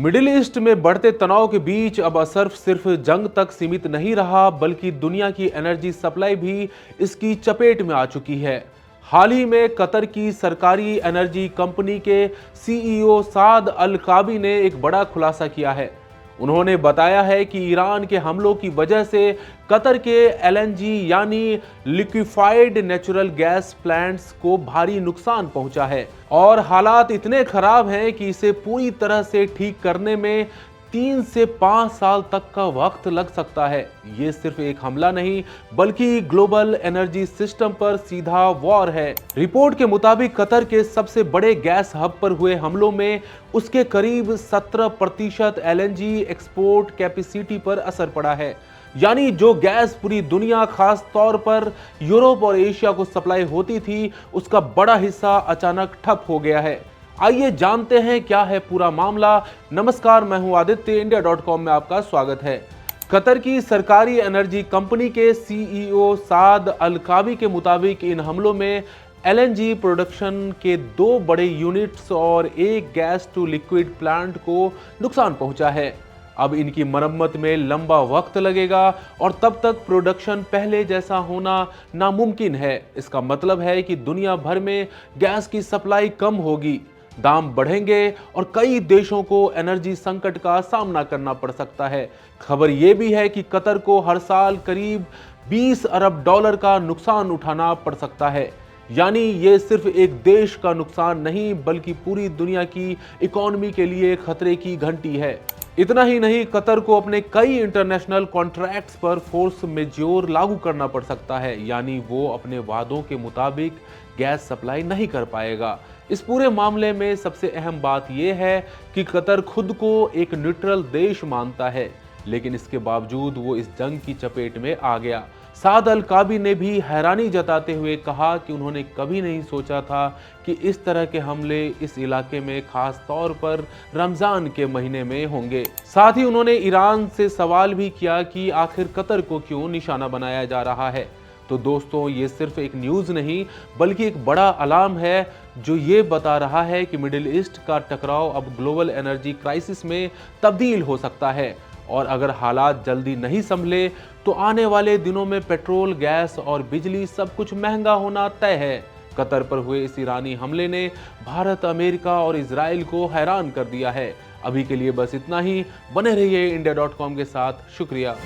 Middle east में बढ़ते तनाव के बीच अब असर सिर्फ जंग तक सीमित नहीं रहा, बल्कि दुनिया की एनर्जी सप्लाई भी इसकी चपेट में आ चुकी है। हाल ही में कतर की सरकारी एनर्जी कंपनी के सीईओ साद अल काबी ने एक बड़ा खुलासा किया है। उन्होंने बताया है कि ईरान के हमलों की वजह से कतर के एलएनजी यानी लिक्विफाइड नेचुरल गैस प्लांट्स को भारी नुकसान पहुंचा है और हालात इतने खराब हैं कि इसे पूरी तरह से ठीक करने में 3 से 5 साल तक का वक्त लग सकता है। ये सिर्फ एक हमला नहीं, बल्कि ग्लोबल एनर्जी सिस्टम पर सीधा वॉर है। रिपोर्ट के मुताबिक कतर के सबसे बड़े गैस हब पर हुए हमलों में उसके करीब 17% एलएनजी एक्सपोर्ट कैपेसिटी पर असर पड़ा है। यानी जो गैस पूरी दुनिया, खास तौर पर यूरोप और एशिया को सप्लाई होती थी, उसका बड़ा हिस्सा अचानक ठप हो गया है। आइए जानते हैं क्या है पूरा मामला। नमस्कार, मैं हूं आदित्य, इंडिया.com में आपका स्वागत है। कतर की सरकारी एनर्जी कंपनी के सीईओ साद अल काबी के मुताबिक इन हमलों में एलएनजी प्रोडक्शन के 2 बड़े यूनिट्स और एक गैस टू लिक्विड प्लांट को नुकसान पहुंचा है। अब इनकी मरम्मत में लंबा वक्त लगेगा और तब तक प्रोडक्शन पहले जैसा होना नामुमकिन है। इसका मतलब है कि दुनिया भर में गैस की सप्लाई कम होगी, दाम बढ़ेंगे और कई देशों को एनर्जी संकट का सामना करना पड़ सकता है। खबर यह भी है कि कतर को हर साल करीब 20 अरब डॉलर का नुकसान उठाना पड़ सकता है। यानी ये सिर्फ एक देश का नुकसान नहीं, बल्कि पूरी दुनिया की इकोनॉमी के लिए खतरे की घंटी है। इतना ही नहीं, कतर को अपने कई इंटरनेशनल कॉन्ट्रैक्ट्स पर फोर्स मेजोर लागू करना पड़ सकता है, यानी वो अपने वादों के मुताबिक गैस सप्लाई नहीं कर पाएगा। इस पूरे मामले में सबसे अहम बात यह है कि कतर खुद को एक न्यूट्रल देश मानता है, लेकिन इसके बावजूद वो इस जंग की चपेट में आ गया। साद अल काबी ने भी हैरानी जताते हुए कहा कि उन्होंने कभी नहीं सोचा था कि इस तरह के हमले इस इलाके में, खास तौर पर रमजान के महीने में होंगे। साथ ही उन्होंने ईरान से सवाल भी किया कि आखिर कतर को क्यों निशाना बनाया जा रहा है। तो दोस्तों, ये सिर्फ एक न्यूज़ नहीं, बल्कि एक बड़ा अलार्म है जो ये बता रहा है कि मिडिल ईस्ट का टकराव अब ग्लोबल एनर्जी क्राइसिस में तब्दील हो सकता है। और अगर हालात जल्दी नहीं संभले तो आने वाले दिनों में पेट्रोल, गैस और बिजली सब कुछ महंगा होना तय है। कतर पर हुए इस ईरानी हमले ने भारत, अमेरिका और इजराइल को हैरान कर दिया है। अभी के लिए बस इतना ही। बने रहिए इंडिया.com के साथ। शुक्रिया।